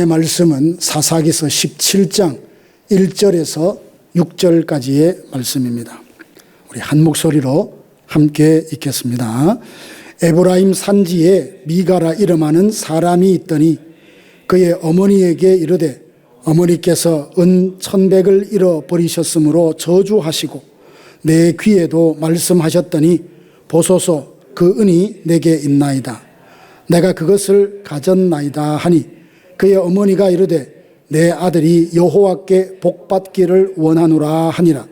시간의 말씀은 사사기서 17장 1절에서 6절까지의 말씀입니다. 우리 한 목소리로 함께 읽겠습니다. 에브라임 산지에 미가라 이름하는 사람이 있더니 그의 어머니에게 이르되 어머니께서 은 1,100을 잃어버리셨으므로 저주하시고 내 귀에도 말씀하셨더니 보소서 그 은이 내게 있나이다. 내가 그것을 가졌나이다 하니 그의 어머니가 이르되 내 아들이 여호와께 복받기를 원하노라 하니라.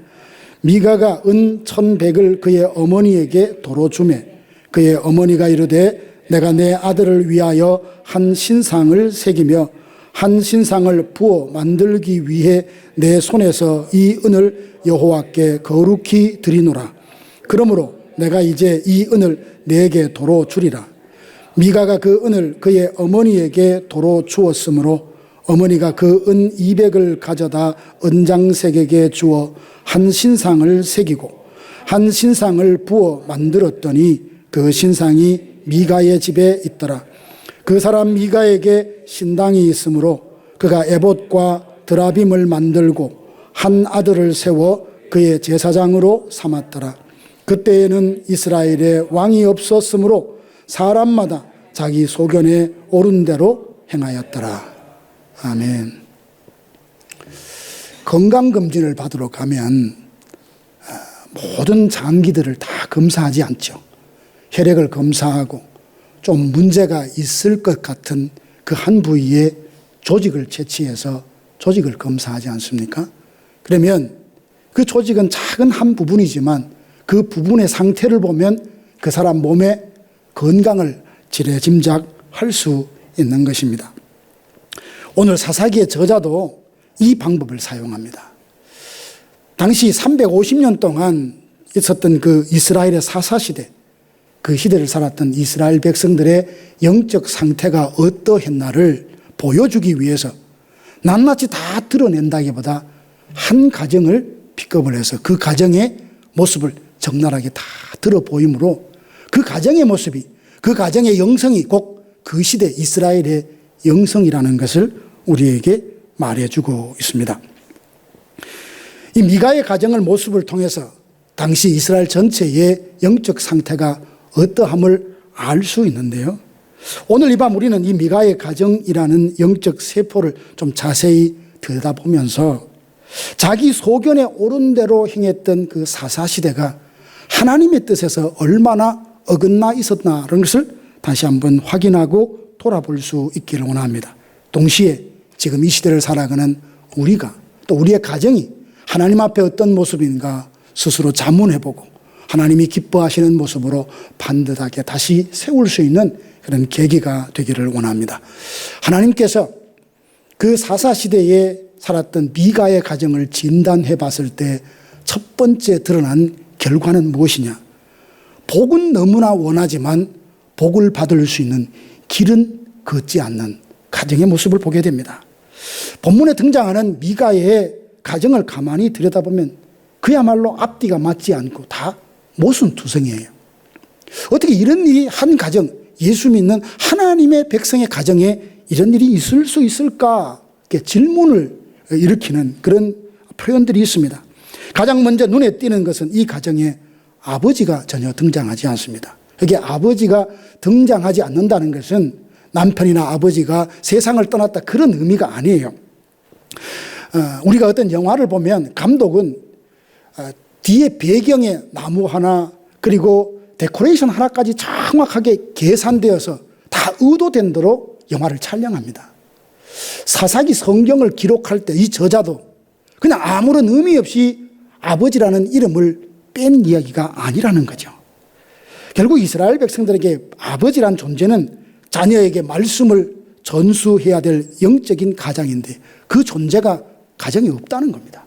미가가 은 1,100을 그의 어머니에게 도로 주매 그의 어머니가 이르되 내가 내 아들을 위하여 한 신상을 새기며 한 신상을 부어 만들기 위해 내 손에서 이 은을 여호와께 거룩히 드리노라. 그러므로 내가 이제 이 은을 내게 도로 주리라. 미가가 그 은을 그의 어머니에게 도로 주었으므로 어머니가 그 은 200을 가져다 은장색에게 주어 한 신상을 새기고 한 신상을 부어 만들었더니 그 신상이 미가의 집에 있더라. 그 사람 미가에게 신당이 있으므로 그가 에봇과 드라빔을 만들고 한 아들을 세워 그의 제사장으로 삼았더라. 그때에는 이스라엘에 왕이 없었으므로 사람마다 자기 소견에 옳은 대로 행하였더라. 아멘. 건강검진을 받으러 가면 모든 장기들을 다 검사하지 않죠. 혈액을 검사하고 좀 문제가 있을 것 같은 그 한 부위에 조직을 채취해서 조직을 검사하지 않습니까? 그러면 그 조직은 작은 한 부분이지만 그 부분의 상태를 보면 그 사람 몸의 건강을 지레짐작할 수 있는 것입니다. 오늘 사사기의 저자도 이 방법을 사용합니다. 당시 350년 동안 있었던 그 이스라엘의 사사시대, 그 시대를 살았던 이스라엘 백성들의 영적 상태가 어떠했나를 보여주기 위해서 낱낱이 다 드러낸다기보다 한 가정을 픽업을 해서 그 가정의 모습을 적나라하게 다 들어 보이므로 그 가정의 모습이, 그 가정의 영성이 꼭 그 시대 이스라엘의 영성이라는 것을 우리에게 말해주고 있습니다. 이 미가의 가정을 모습을 통해서 당시 이스라엘 전체의 영적 상태가 어떠함을 알 수 있는데요. 오늘 이 밤 우리는 이 미가의 가정이라는 영적 세포를 좀 자세히 들여다보면서 자기 소견에 옳은 대로 행했던 그 사사시대가 하나님의 뜻에서 얼마나 어긋나 있었나라는 것을 다시 한번 확인하고 돌아볼 수 있기를 원합니다. 동시에 지금 이 시대를 살아가는 우리가 또 우리의 가정이 하나님 앞에 어떤 모습인가 스스로 자문해보고 하나님이 기뻐하시는 모습으로 반듯하게 다시 세울 수 있는 그런 계기가 되기를 원합니다. 하나님께서 그 사사시대에 살았던 미가의 가정을 진단해 봤을 때 첫 번째 드러난 결과는 무엇이냐? 복은 너무나 원하지만 복을 받을 수 있는 길은 걷지 않는 가정의 모습을 보게 됩니다. 본문에 등장하는 미가의 가정을 가만히 들여다보면 그야말로 앞뒤가 맞지 않고 다 모순투성이에요. 어떻게 이런 일이 한 가정, 예수 믿는 하나님의 백성의 가정에 이런 일이 있을 수 있을까? 이렇게 질문을 일으키는 그런 표현들이 있습니다. 가장 먼저 눈에 띄는 것은 이 가정에 아버지가 전혀 등장하지 않습니다. 여기 아버지가 등장하지 않는다는 것은 남편이나 아버지가 세상을 떠났다 그런 의미가 아니에요. 우리가 어떤 영화를 보면 감독은 뒤에 배경에 나무 하나 그리고 데코레이션 하나까지 정확하게 계산되어서 다 의도된 대로 영화를 촬영합니다. 사사기 성경을 기록할 때 이 저자도 그냥 아무런 의미 없이 아버지라는 이름을 뺀 이야기가 아니라는 거죠. 결국 이스라엘 백성들에게 아버지란 존재는 자녀에게 말씀을 전수해야 될 영적인 가장인데 그 존재가 가정에 없다는 겁니다.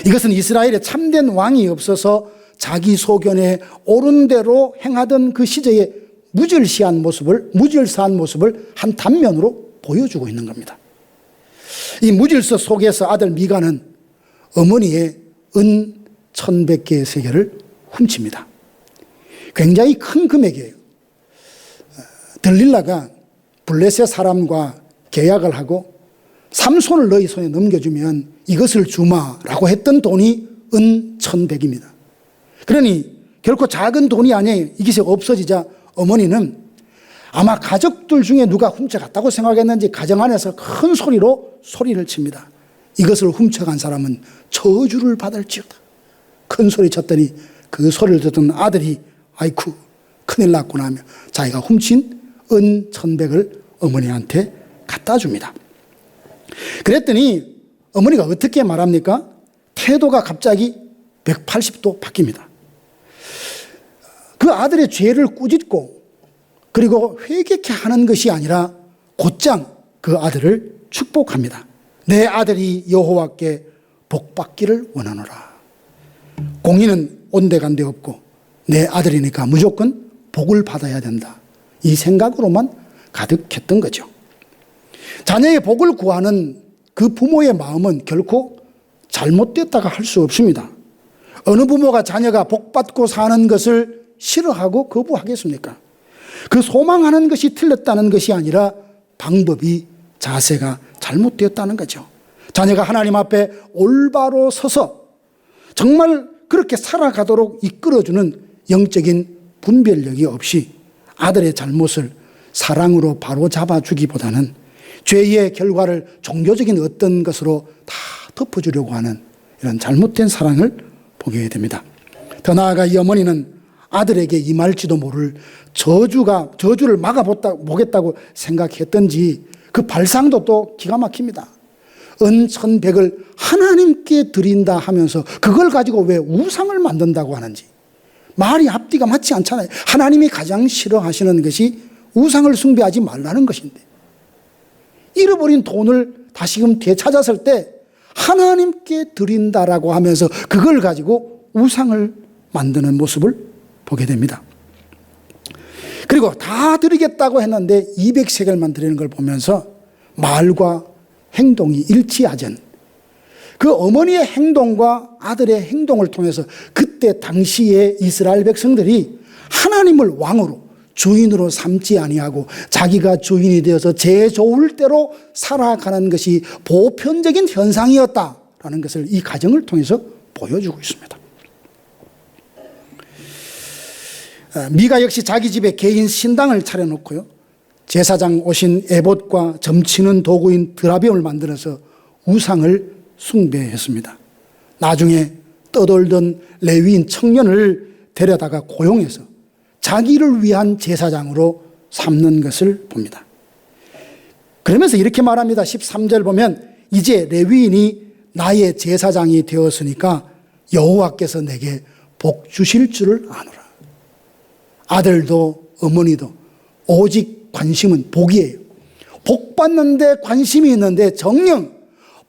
이것은 이스라엘에 참된 왕이 없어서 자기 소견에 옳은 대로 행하던 그 시대의 무질서한 모습을 한 단면으로 보여주고 있는 겁니다. 이 무질서 속에서 아들 미가는 어머니의 은 1,100개의 세계를 훔칩니다. 굉장히 큰 금액이에요. 들릴라가 블레셋 사람과 계약을 하고 삼손을 너희 손에 넘겨주면 이것을 주마라고 했던 돈이 은 1,100입니다. 그러니 결코 작은 돈이 아니에요. 이것이 없어지자 어머니는 아마 가족들 중에 누가 훔쳐갔다고 생각했는지 가정 안에서 큰 소리로 소리를 칩니다. 이것을 훔쳐간 사람은 저주를 받을지어다. 큰 소리 쳤더니 그 소리를 듣던 아들이 아이쿠 큰일 났구나 하며 자기가 훔친 은 1,100을 어머니한테 갖다 줍니다. 그랬더니 어머니가 어떻게 말합니까? 태도가 갑자기 180도 바뀝니다. 그 아들의 죄를 꾸짖고 그리고 회개케 하는 것이 아니라 곧장 그 아들을 축복합니다. 내 아들이 여호와께 복받기를 원하노라. 공의는 온데간데 없고 내 아들이니까 무조건 복을 받아야 된다. 이 생각으로만 가득했던 거죠. 자녀의 복을 구하는 그 부모의 마음은 결코 잘못됐다가 할 수 없습니다. 어느 부모가 자녀가 복받고 사는 것을 싫어하고 거부하겠습니까? 그 소망하는 것이 틀렸다는 것이 아니라 방법이, 자세가 잘못되었다는 거죠. 자녀가 하나님 앞에 올바로 서서 정말 그렇게 살아가도록 이끌어주는 영적인 분별력이 없이 아들의 잘못을 사랑으로 바로 잡아주기보다는 죄의 결과를 종교적인 어떤 것으로 다 덮어주려고 하는 이런 잘못된 사랑을 보게 됩니다. 더 나아가 이 어머니는 아들에게 임할지도 모를 저주를 막아보겠다고 생각했던지 그 발상도 또 기가 막힙니다. 은 1,100을 하나님께 드린다 하면서 그걸 가지고 왜 우상을 만든다고 하는지 말이 앞뒤가 맞지 않잖아요. 하나님이 가장 싫어하시는 것이 우상을 숭배하지 말라는 것인데 잃어버린 돈을 다시금 되찾았을 때 하나님께 드린다라고 하면서 그걸 가지고 우상을 만드는 모습을 보게 됩니다. 그리고 다 드리겠다고 했는데 200세겔만 드리는 걸 보면서 말과 행동이 일치하전 그 어머니의 행동과 아들의 행동을 통해서 그때 당시에 이스라엘 백성들이 하나님을 왕으로 주인으로 삼지 아니하고 자기가 주인이 되어서 제 좋을 대로 살아가는 것이 보편적인 현상이었다라는 것을 이 가정을 통해서 보여주고 있습니다. 미가 역시 자기 집에 개인 신당을 차려놓고요. 제사장 오신 에봇과 점치는 도구인 드라빔을 만들어서 우상을 숭배했습니다. 나중에 떠돌던 레위인 청년을 데려다가 고용해서 자기를 위한 제사장으로 삼는 것을 봅니다. 그러면서 이렇게 말합니다. 13절 보면 이제 레위인이 나의 제사장이 되었으니까 여호와께서 내게 복 주실 줄을 아노라. 아들도 어머니도 오직 관심은 복이에요. 복 받는데 관심이 있는데 정녕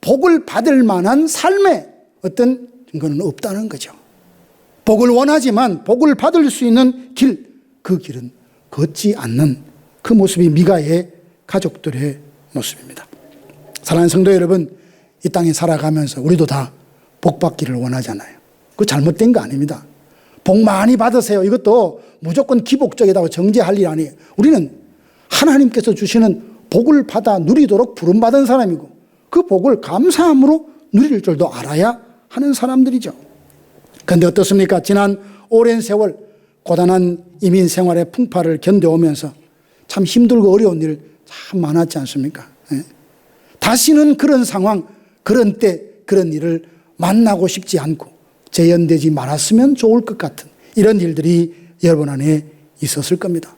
복을 받을 만한 삶의 어떤 증거는 없다는 거죠. 복을 원하지만 복을 받을 수 있는 길, 그 길은 걷지 않는 그 모습이 미가의 가족들의 모습입니다. 사랑하는 성도 여러분, 이 땅에 살아가면서 우리도 다 복 받기를 원하잖아요. 그거 잘못된 거 아닙니다. 복 많이 받으세요. 이것도 무조건 기복적이라고 정죄할 일 아니에요. 우리는 하나님께서 주시는 복을 받아 누리도록 부름받은 사람이고 그 복을 감사함으로 누릴 줄도 알아야 하는 사람들이죠. 그런데 어떻습니까? 지난 오랜 세월 고단한 이민 생활의 풍파를 견뎌오면서 참 힘들고 어려운 일 참 많았지 않습니까? 다시는 그런 상황, 그런 때, 그런 일을 만나고 싶지 않고 재현되지 말았으면 좋을 것 같은 이런 일들이 여러분 안에 있었을 겁니다.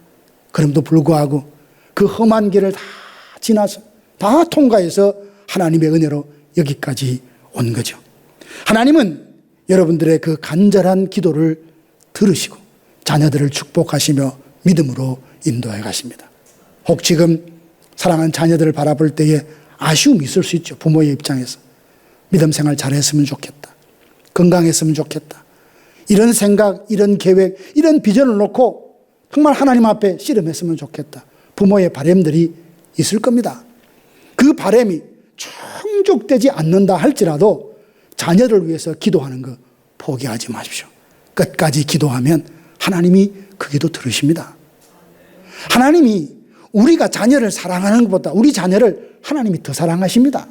그럼에도 불구하고 그 험한 길을 다 지나서 다 통과해서 하나님의 은혜로 여기까지 온 거죠. 하나님은 여러분들의 그 간절한 기도를 들으시고 자녀들을 축복하시며 믿음으로 인도해 가십니다. 혹 지금 사랑하는 자녀들을 바라볼 때에 아쉬움이 있을 수 있죠. 부모의 입장에서. 믿음 생활 잘했으면 좋겠다. 건강했으면 좋겠다. 이런 생각, 이런 계획, 이런 비전을 놓고 정말 하나님 앞에 씨름했으면 좋겠다. 부모의 바람들이 있을 겁니다. 그 바람이 충족되지 않는다 할지라도 자녀를 위해서 기도하는 거 포기하지 마십시오. 끝까지 기도하면 하나님이 그 기도 들으십니다. 하나님이 우리가 자녀를 사랑하는 것보다 우리 자녀를 하나님이 더 사랑하십니다.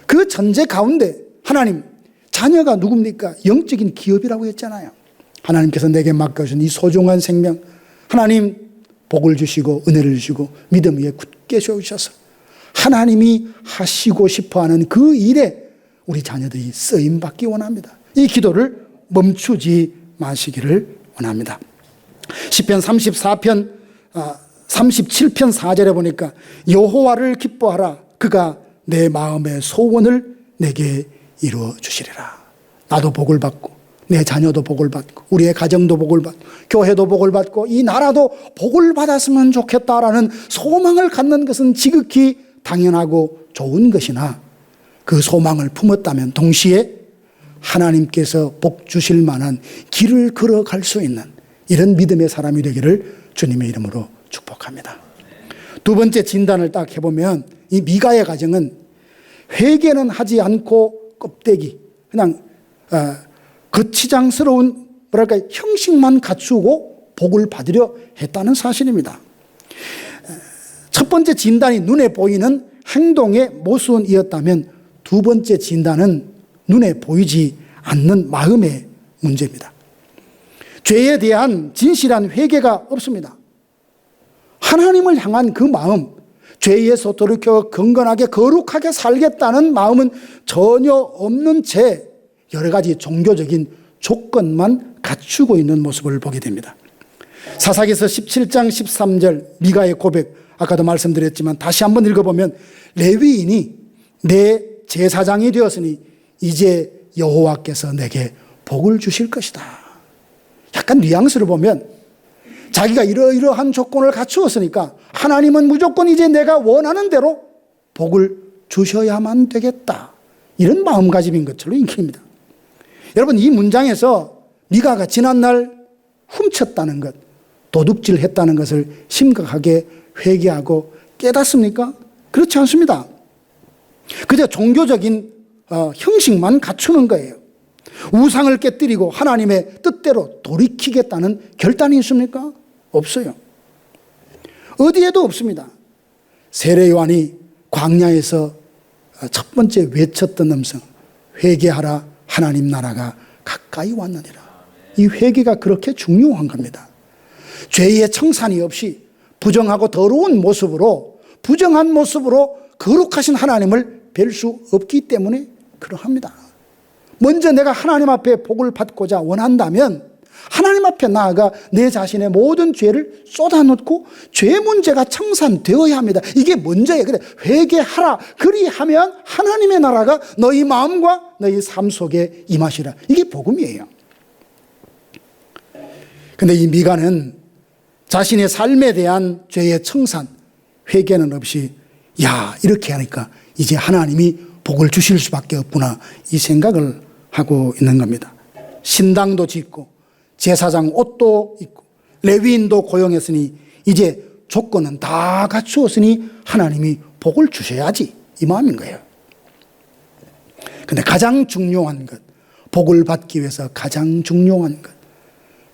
그 전제 가운데 하나님, 자녀가 누굽니까? 영적인 기업이라고 했잖아요. 하나님께서 내게 맡겨주신 이 소중한 생명, 하나님 복을 주시고 은혜를 주시고 믿음 위에 굳게 세우셔서 하나님이 하시고 싶어하는 그 일에 우리 자녀들이 쓰임받기 원합니다. 이 기도를 멈추지 마시기를 원합니다. 시편 34편 37편 4절에 보니까 여호와를 기뻐하라. 그가 내 마음의 소원을 내게 이루어 주시리라. 나도 복을 받고 내 자녀도 복을 받고 우리의 가정도 복을 받고 교회도 복을 받고 이 나라도 복을 받았으면 좋겠다라는 소망을 갖는 것은 지극히 당연하고 좋은 것이나 그 소망을 품었다면 동시에 하나님께서 복 주실 만한 길을 걸어갈 수 있는 이런 믿음의 사람이 되기를 주님의 이름으로 축복합니다. 두 번째 진단을 딱 해보면 이 미가의 가정은 회개는 하지 않고 껍데기 그냥 거치장스러운 뭐랄까 형식만 갖추고 복을 받으려 했다는 사실입니다. 첫 번째 진단이 눈에 보이는 행동의 모순이었다면 두 번째 진단은 눈에 보이지 않는 마음의 문제입니다. 죄에 대한 진실한 회개가 없습니다. 하나님을 향한 그 마음, 죄에서 돌이켜 경건하게 거룩하게 살겠다는 마음은 전혀 없는 채 여러 가지 종교적인 조건만 갖추고 있는 모습을 보게 됩니다. 사사기서 17장 13절 미가의 고백, 아까도 말씀드렸지만 다시 한번 읽어보면 레위인이 내 제사장이 되었으니 이제 여호와께서 내게 복을 주실 것이다. 약간 뉘앙스를 보면 자기가 이러이러한 조건을 갖추었으니까 하나님은 무조건 이제 내가 원하는 대로 복을 주셔야만 되겠다. 이런 마음가짐인 것처럼 읽힙니다. 여러분, 이 문장에서 미가가 지난날 훔쳤다는 것, 도둑질했다는 것을 심각하게 회개하고 깨닫습니까? 그렇지 않습니다. 그저 종교적인 형식만 갖추는 거예요. 우상을 깨뜨리고 하나님의 뜻대로 돌이키겠다는 결단이 있습니까? 없어요. 어디에도 없습니다. 세례 요한이 광야에서 첫 번째 외쳤던 음성, 회개하라 하나님 나라가 가까이 왔느니라. 이 회개가 그렇게 중요한 겁니다. 죄의 청산이 없이 부정하고 더러운 모습으로, 부정한 모습으로 거룩하신 하나님을 뵐 수 없기 때문에 그러합니다. 먼저 내가 하나님 앞에 복을 받고자 원한다면 하나님 앞에 나아가 내 자신의 모든 죄를 쏟아놓고 죄 문제가 청산되어야 합니다. 이게 먼저예요. 그래, 회개하라. 그리하면 하나님의 나라가 너희 마음과 너희 삶 속에 임하시라. 이게 복음이에요. 근데 이 미가는 자신의 삶에 대한 죄의 청산, 회개는 없이 야, 이렇게 하니까 이제 하나님이 복을 주실 수밖에 없구나, 이 생각을 하고 있는 겁니다. 신당도 짓고 제사장 옷도 입고 레위인도 고용했으니 이제 조건은 다 갖추었으니 하나님이 복을 주셔야지, 이 마음인 거예요. 근데 가장 중요한 것, 복을 받기 위해서 가장 중요한 것,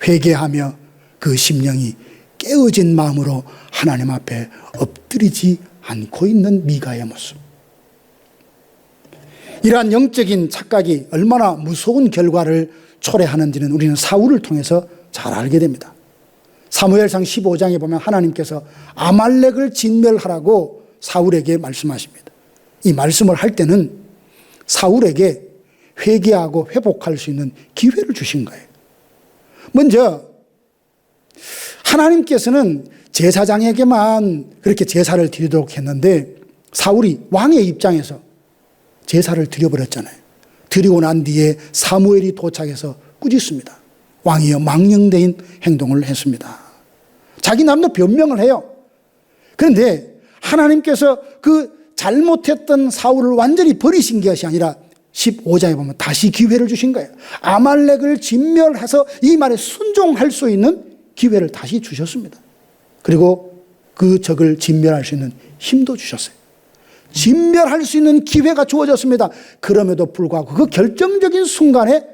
회개하며 그 심령이 깨어진 마음으로 하나님 앞에 엎드리지 않고 있는 미가의 모습. 이러한 영적인 착각이 얼마나 무서운 결과를 초래하는지는 우리는 사울을 통해서 잘 알게 됩니다. 사무엘상 15장에 보면 하나님께서 아말렉을 진멸하라고 사울에게 말씀하십니다. 이 말씀을 할 때는 사울에게 회개하고 회복할 수 있는 기회를 주신 거예요. 먼저 하나님께서는 제사장에게만 그렇게 제사를 드리도록 했는데 사울이 왕의 입장에서 제사를 드려버렸잖아요. 드리고 난 뒤에 사무엘이 도착해서 꾸짖습니다. 왕이여, 망령된 행동을 했습니다. 자기 남도 변명을 해요. 그런데 하나님께서 그 잘못했던 사울을 완전히 버리신 것이 아니라 15장에 보면 다시 기회를 주신 거예요. 아말렉을 진멸해서 이 말에 순종할 수 있는 기회를 다시 주셨습니다. 그리고 그 적을 진멸할 수 있는 힘도 주셨어요. 진멸할 수 있는 기회가 주어졌습니다. 그럼에도 불구하고 그 결정적인 순간에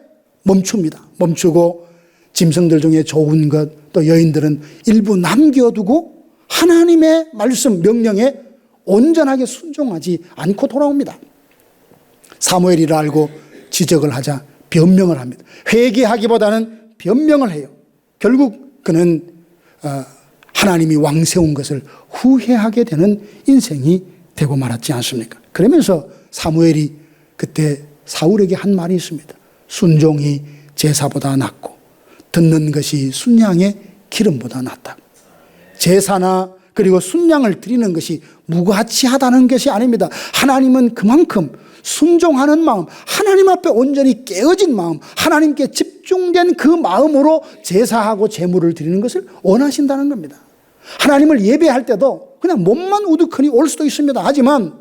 멈춥니다. 멈추고 짐승들 중에 좋은 것, 또 여인들은 일부 남겨두고 하나님의 말씀, 명령에 온전하게 순종하지 않고 돌아옵니다. 사무엘이 이를 알고 지적을 하자 변명을 합니다. 회개하기보다는 변명을 해요. 결국 그는 하나님이 왕 세운 것을 후회하게 되는 인생이 되고 말았지 않습니까? 그러면서 사무엘이 그때 사울에게 한 말이 있습니다. 순종이 제사보다 낫고 듣는 것이 순양의 기름보다 낫다. 제사나 그리고 순양을 드리는 것이 무가치하다는 것이 아닙니다. 하나님은 그만큼 순종하는 마음, 하나님 앞에 온전히 깨어진 마음, 하나님께 집중된 그 마음으로 제사하고 제물을 드리는 것을 원하신다는 겁니다. 하나님을 예배할 때도 그냥 몸만 우두커니 올 수도 있습니다. 하지만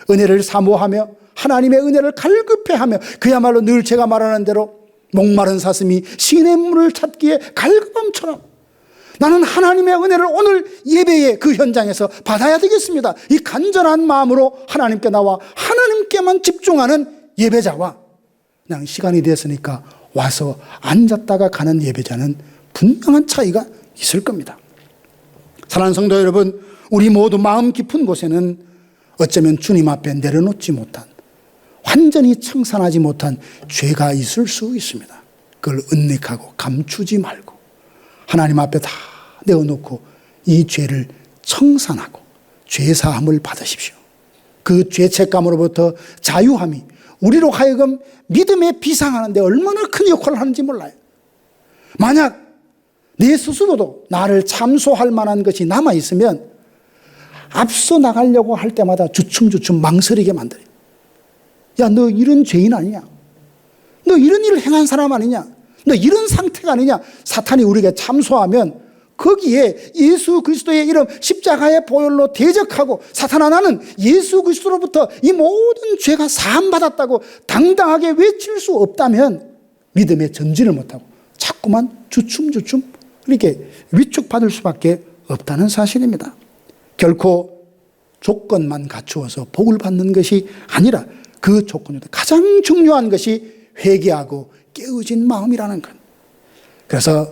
은혜를 사모하며 하나님의 은혜를 갈급해하며 그야말로 늘 제가 말하는 대로 목마른 사슴이 시내 물을 찾기에 갈급함처럼 나는 하나님의 은혜를 오늘 예배의 그 현장에서 받아야 되겠습니다. 이 간절한 마음으로 하나님께 나와 하나님께만 집중하는 예배자와 그냥 시간이 됐으니까 와서 앉았다가 가는 예배자는 분명한 차이가 있을 겁니다. 사랑하는 성도 여러분, 우리 모두 마음 깊은 곳에는 어쩌면 주님 앞에 내려놓지 못한, 완전히 청산하지 못한 죄가 있을 수 있습니다. 그걸 은닉하고 감추지 말고 하나님 앞에 다 내어놓고 이 죄를 청산하고 죄사함을 받으십시오. 그 죄책감으로부터 자유함이 우리로 하여금 믿음에 비상하는데 얼마나 큰 역할을 하는지 몰라요. 만약 내 스스로도 나를 참소할 만한 것이 남아있으면 앞서 나가려고 할 때마다 주춤주춤 망설이게 만들어요. 야, 너 이런 죄인 아니냐? 너 이런 일을 행한 사람 아니냐? 너 이런 상태가 아니냐? 사탄이 우리에게 참소하면 거기에 예수 그리스도의 이름 십자가의 보혈로 대적하고 사탄아 나는 예수 그리스도로부터 이 모든 죄가 사함받았다고 당당하게 외칠 수 없다면 믿음에 전진을 못하고 자꾸만 주춤주춤 이렇게 위축받을 수밖에 없다는 사실입니다. 결코 조건만 갖추어서 복을 받는 것이 아니라 그 조건보다 가장 중요한 것이 회개하고 깨어진 마음이라는 것. 그래서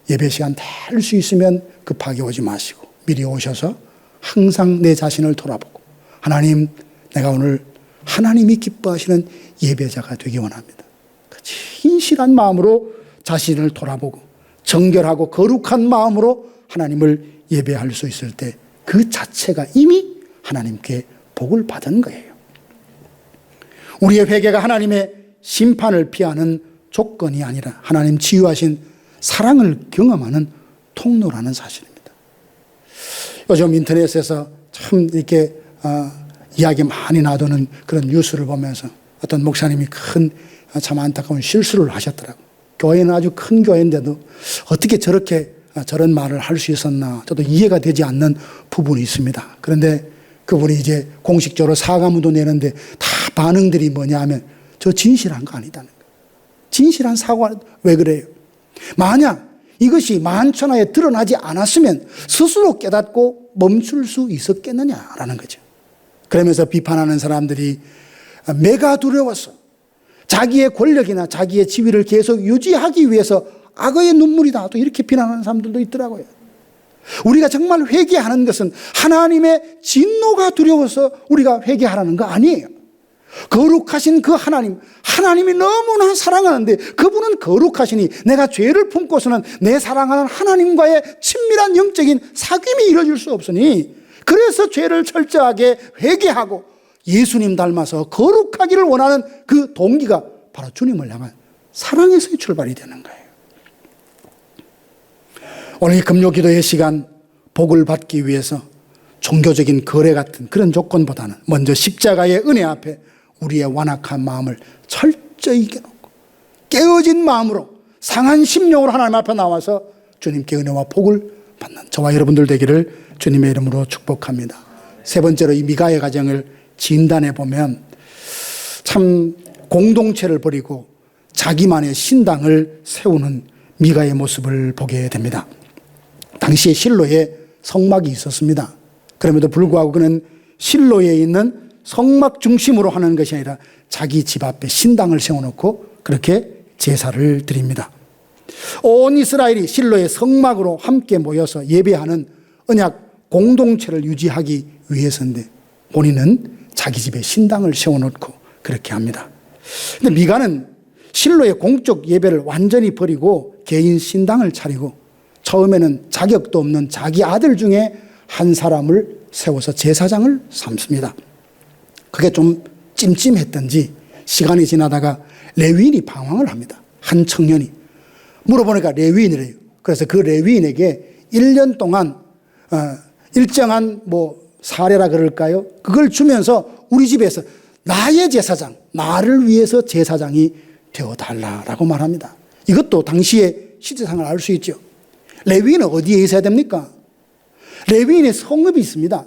예배 시간 될 수 있으면 급하게 오지 마시고 미리 오셔서 항상 내 자신을 돌아보고 하나님, 내가 오늘 하나님이 기뻐하시는 예배자가 되기 원합니다. 진실한 마음으로 자신을 돌아보고 정결하고 거룩한 마음으로 하나님을 예배할 수 있을 때 그 자체가 이미 하나님께 복을 받은 거예요. 우리의 회개가 하나님의 심판을 피하는 조건이 아니라 하나님 치유하신 사랑을 경험하는 통로라는 사실입니다. 요즘 인터넷에서 참 이렇게 이야기 많이 나도는 그런 뉴스를 보면서 어떤 목사님이 큰 참 안타까운 실수를 하셨더라고요. 교회는 아주 큰 교회인데도 어떻게 저런 말을 할 수 있었나 저도 이해가 되지 않는 부분이 있습니다. 그런데 그분이 이제 공식적으로 사과문도 내는데 다 반응들이 뭐냐 하면 저 진실한 거 아니다는 거예요. 진실한 사과 왜 그래요? 만약 이것이 만천하에 드러나지 않았으면 스스로 깨닫고 멈출 수 있었겠느냐라는 거죠. 그러면서 비판하는 사람들이 매가 두려워서 자기의 권력이나 자기의 지위를 계속 유지하기 위해서 악어의 눈물이다 또 이렇게 비난하는 사람들도 있더라고요. 우리가 정말 회개하는 것은 하나님의 진노가 두려워서 우리가 회개하라는 거 아니에요. 거룩하신 그 하나님이 너무나 사랑하는데 그분은 거룩하시니 내가 죄를 품고서는 내 사랑하는 하나님과의 친밀한 영적인 사귐이 이루어질 수 없으니 그래서 죄를 철저하게 회개하고 예수님 닮아서 거룩하기를 원하는 그 동기가 바로 주님을 향한 사랑에서의 출발이 되는 거예요. 오늘 이 금요 기도의 시간 복을 받기 위해서 종교적인 거래 같은 그런 조건보다는 먼저 십자가의 은혜 앞에 우리의 완악한 마음을 철저히 깨놓고 깨어진 마음으로 상한 심령으로 하나님 앞에 나와서 주님께 은혜와 복을 받는 저와 여러분들 되기를 주님의 이름으로 축복합니다. 세 번째로 이 미가의 가정을 진단해 보면 참 공동체를 버리고 자기만의 신당을 세우는 미가의 모습을 보게 됩니다. 당시에 실로에 성막이 있었습니다. 그럼에도 불구하고 그는 실로에 있는 성막 중심으로 하는 것이 아니라 자기 집 앞에 신당을 세워놓고 그렇게 제사를 드립니다. 온 이스라엘이 실로의 성막으로 함께 모여서 예배하는 언약 공동체를 유지하기 위해서인데 본인은 자기 집에 신당을 세워놓고 그렇게 합니다. 근데 미가는 실로의 공적 예배를 완전히 버리고 개인 신당을 차리고 처음에는 자격도 없는 자기 아들 중에 한 사람을 세워서 제사장을 삼습니다. 그게 좀 찜찜했던지 시간이 지나다가 레위인이 방황을 합니다. 한 청년이. 물어보니까 레위인이래요. 그래서 그 레위인에게 1년 동안 일정한 사례라 그럴까요? 그걸 주면서 우리 집에서 나의 제사장, 나를 위해서 제사장이 되어달라라고 말합니다. 이것도 당시의 시대상을 알 수 있죠. 레위인은 어디에 있어야 됩니까? 레위인의 성읍이 있습니다.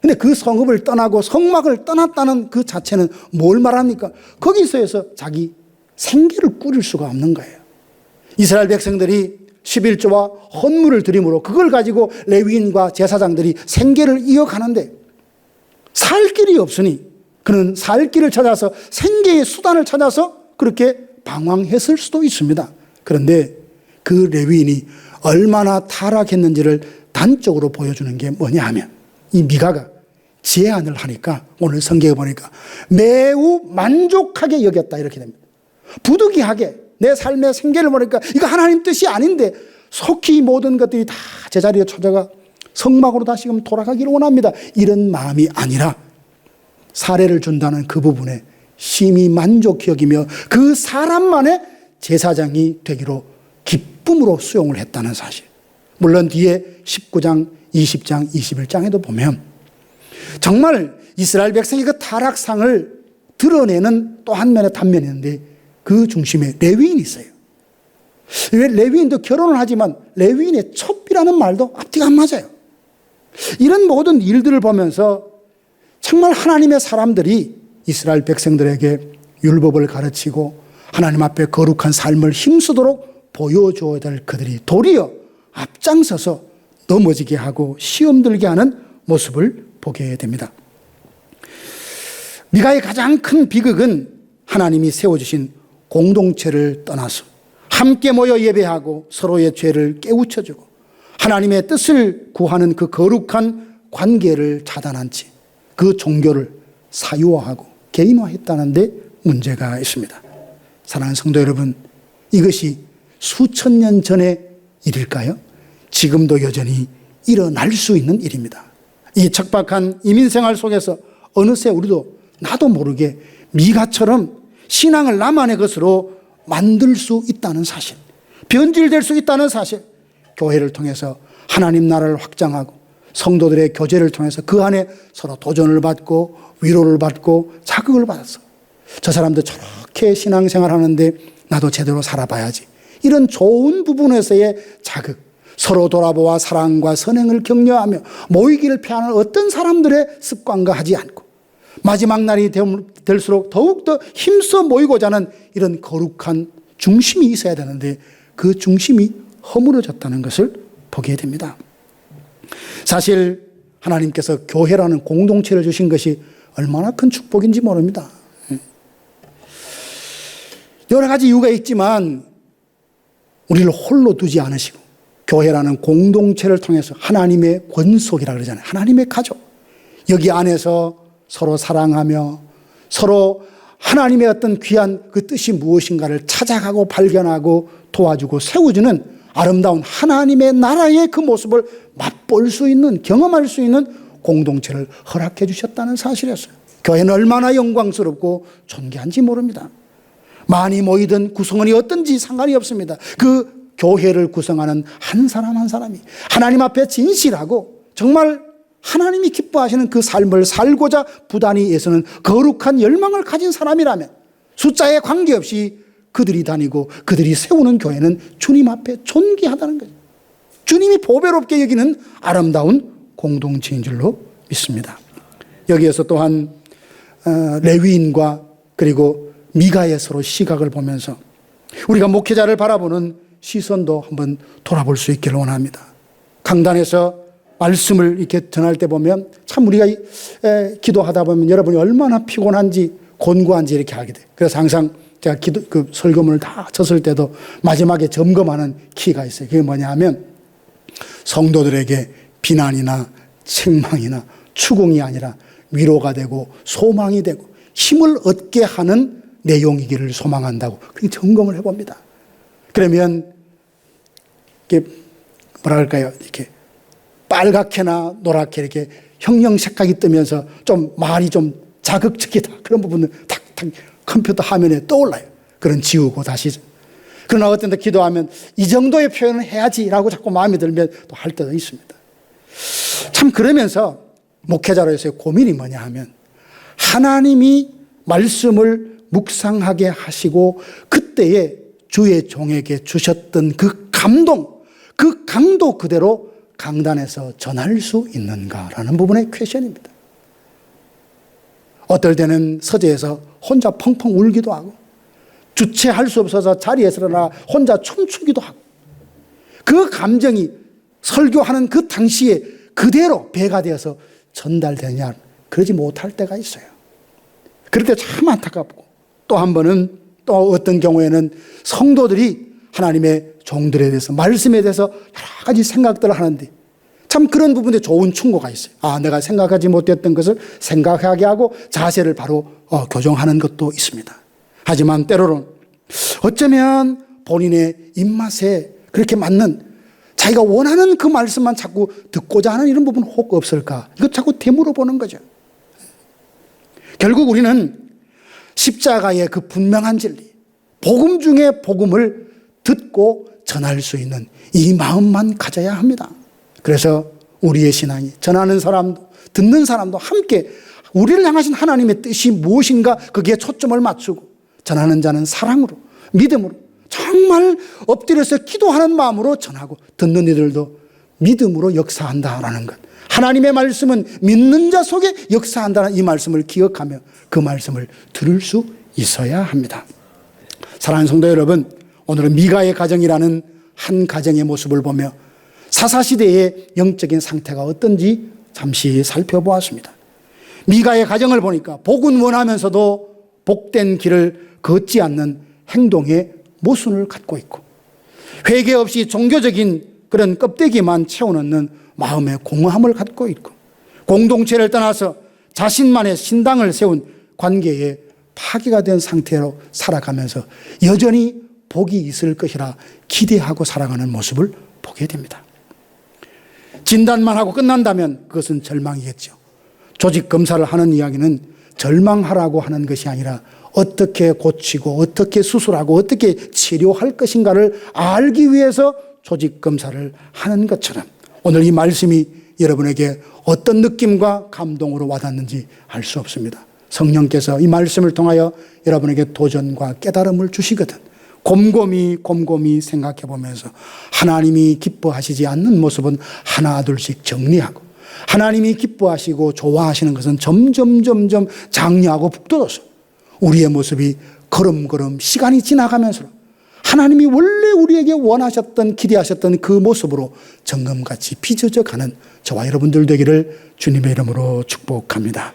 근데 그 성읍을 떠나고 성막을 떠났다는 그 자체는 뭘 말합니까? 거기서 자기 생계를 꾸릴 수가 없는 거예요. 이스라엘 백성들이 11조와 헌물을 드림으로 그걸 가지고 레위인과 제사장들이 생계를 이어가는데 살 길이 없으니 그는 살 길을 찾아서 생계의 수단을 찾아서 그렇게 방황했을 수도 있습니다. 그런데 그 레위인이 얼마나 타락했는지를 단적으로 보여주는 게 뭐냐 하면 이 미가가 제안을 하니까 오늘 성경에 보니까 매우 만족하게 여겼다 이렇게 됩니다. 부득이하게 내 삶의 생계를 보니까 이거 하나님 뜻이 아닌데 속히 모든 것들이 다 제자리에 찾아가 성막으로 다시금 돌아가기를 원합니다. 이런 마음이 아니라 사례를 준다는 그 부분에 심히 만족히 여기며 그 사람만의 제사장이 되기로 기쁨으로 수용을 했다는 사실. 물론 뒤에 19장, 20장, 21장에도 보면 정말 이스라엘 백성의 그 타락상을 드러내는 또 한 면의 단면이 있는데 그 중심에 레위인이 있어요. 왜 레위인도 결혼을 하지만 레위인의 첩이라는 말도 앞뒤가 안 맞아요. 이런 모든 일들을 보면서 정말 하나님의 사람들이 이스라엘 백성들에게 율법을 가르치고 하나님 앞에 거룩한 삶을 힘쓰도록 보여줘야 될 그들이 도리어 앞장서서 넘어지게 하고 시험 들게 하는 모습을 보게 됩니다. 미가의 가장 큰 비극은 하나님이 세워주신 공동체를 떠나서 함께 모여 예배하고 서로의 죄를 깨우쳐주고 하나님의 뜻을 구하는 그 거룩한 관계를 차단한 채 그 종교를 사유화하고 개인화했다는 데 문제가 있습니다. 사랑하는 성도 여러분, 이것이 수천 년 전의 일일까요? 지금도 여전히 일어날 수 있는 일입니다. 이 척박한 이민생활 속에서 어느새 우리도 나도 모르게 미가처럼 신앙을 나만의 것으로 만들 수 있다는 사실, 변질될 수 있다는 사실, 교회를 통해서 하나님 나라를 확장하고 성도들의 교제를 통해서 그 안에 서로 도전을 받고 위로를 받고 자극을 받았어. 저 사람도 저렇게 신앙생활 하는데 나도 제대로 살아봐야지. 이런 좋은 부분에서의 자극, 서로 돌아보아 사랑과 선행을 격려하며 모이기를 피하는 어떤 사람들의 습관과 하지 않고 마지막 날이 될수록 더욱더 힘써 모이고자 하는 이런 거룩한 중심이 있어야 되는데 그 중심이 허물어졌다는 것을 보게 됩니다. 사실 하나님께서 교회라는 공동체를 주신 것이 얼마나 큰 축복인지 모릅니다. 여러 가지 이유가 있지만 우리를 홀로 두지 않으시고 교회라는 공동체를 통해서 하나님의 권속이라 그러잖아요. 하나님의 가족. 여기 안에서 서로 사랑하며 서로 하나님의 어떤 귀한 그 뜻이 무엇인가를 찾아가고 발견하고 도와주고 세워주는 아름다운 하나님의 나라의 그 모습을 맛볼 수 있는, 경험할 수 있는 공동체를 허락해 주셨다는 사실이었어요. 교회는 얼마나 영광스럽고 존귀한지 모릅니다. 많이 모이든 구성원이 어떤지 상관이 없습니다. 그 교회를 구성하는 한 사람 한 사람이 하나님 앞에 진실하고 정말 하나님이 기뻐하시는 그 삶을 살고자 부단히 애쓰는 거룩한 열망을 가진 사람이라면 숫자에 관계없이 그들이 다니고 그들이 세우는 교회는 주님 앞에 존귀하다는 거죠. 주님이 보배롭게 여기는 아름다운 공동체인 줄로 믿습니다. 여기에서 또한 레위인과 그리고 미가의 서로 시각을 보면서 우리가 목회자를 바라보는 시선도 한번 돌아볼 수 있기를 원합니다. 강단에서 말씀을 이렇게 전할 때 보면 참 우리가 기도하다 보면 여러분이 얼마나 피곤한지 곤고한지 이렇게 알게 돼요. 그래서 항상 제가 그 설교문을 다 쳤을 때도 마지막에 점검하는 키가 있어요. 그게 뭐냐 하면 성도들에게 비난이나 책망이나 추궁이 아니라 위로가 되고 소망이 되고 힘을 얻게 하는 내용이기를 소망한다고 그렇게 점검을 해봅니다. 그러면 이게 뭐라 할까요? 이렇게 빨갛게나 노랗게 이렇게 형형색깔이 뜨면서 좀 말이 좀 자극적이다. 그런 부분은 탁탁 컴퓨터 화면에 떠올라요. 그런 지우고 다시. 그러나 어떤 데 기도하면 이 정도의 표현을 해야지라고 자꾸 마음에 들면 또 할 때도 있습니다. 참 그러면서 목회자로서의 고민이 뭐냐 하면 하나님이 말씀을 묵상하게 하시고 그때에 주의 종에게 주셨던 그 감동, 그 강도 그대로 강단에서 전할 수 있는가라는 부분의 퀘션입니다. 어떨 때는 서재에서 혼자 펑펑 울기도 하고 주체할 수 없어서 자리에서 일어나 혼자 춤추기도 하고 그 감정이 설교하는 그 당시에 그대로 배가 되어서 전달되냐 그러지 못할 때가 있어요. 그럴 때 참 안타깝고 또 한 번은 또 어떤 경우에는 성도들이 하나님의 종들에 대해서 말씀에 대해서 여러 가지 생각들을 하는데 참 그런 부분에 좋은 충고가 있어요. 내가 생각하지 못했던 것을 생각하게 하고 자세를 바로 교정하는 것도 있습니다. 하지만 때로는 어쩌면 본인의 입맛에 그렇게 맞는 자기가 원하는 그 말씀만 자꾸 듣고자 하는 이런 부분은 혹 없을까? 이거 자꾸 되물어 보는 거죠. 결국 우리는 십자가의 그 분명한 진리, 복음 중에 복음을 듣고 전할 수 있는 이 마음만 가져야 합니다. 그래서 우리의 신앙이 전하는 사람도 듣는 사람도 함께 우리를 향하신 하나님의 뜻이 무엇인가 거기에 초점을 맞추고 전하는 자는 사랑으로 믿음으로 정말 엎드려서 기도하는 마음으로 전하고 듣는 이들도 믿음으로 역사한다라는 것. 하나님의 말씀은 믿는 자 속에 역사한다는 이 말씀을 기억하며 그 말씀을 들을 수 있어야 합니다. 사랑하는 성도 여러분, 오늘은 미가의 가정이라는 한 가정의 모습을 보며 사사시대의 영적인 상태가 어떤지 잠시 살펴보았습니다. 미가의 가정을 보니까 복은 원하면서도 복된 길을 걷지 않는 행동의 모순을 갖고 있고 회개 없이 종교적인 그런 껍데기만 채워넣는 마음의 공허함을 갖고 있고 공동체를 떠나서 자신만의 신당을 세운 관계에 파괴가 된 상태로 살아가면서 여전히 복이 있을 것이라 기대하고 살아가는 모습을 보게 됩니다. 진단만 하고 끝난다면 그것은 절망이겠죠. 조직 검사를 하는 이야기는 절망하라고 하는 것이 아니라 어떻게 고치고 어떻게 수술하고 어떻게 치료할 것인가를 알기 위해서 조직 검사를 하는 것처럼 오늘 이 말씀이 여러분에게 어떤 느낌과 감동으로 와닿는지 알 수 없습니다. 성령께서 이 말씀을 통하여 여러분에게 도전과 깨달음을 주시거든 곰곰이 생각해 보면서 하나님이 기뻐하시지 않는 모습은 하나 둘씩 정리하고 하나님이 기뻐하시고 좋아하시는 것은 점점 장려하고 북돋아서 우리의 모습이 걸음걸음 시간이 지나가면서 하나님이 원래 우리에게 원하셨던 기대하셨던 그 모습으로 정금같이 빚어져 가는 저와 여러분들 되기를 주님의 이름으로 축복합니다.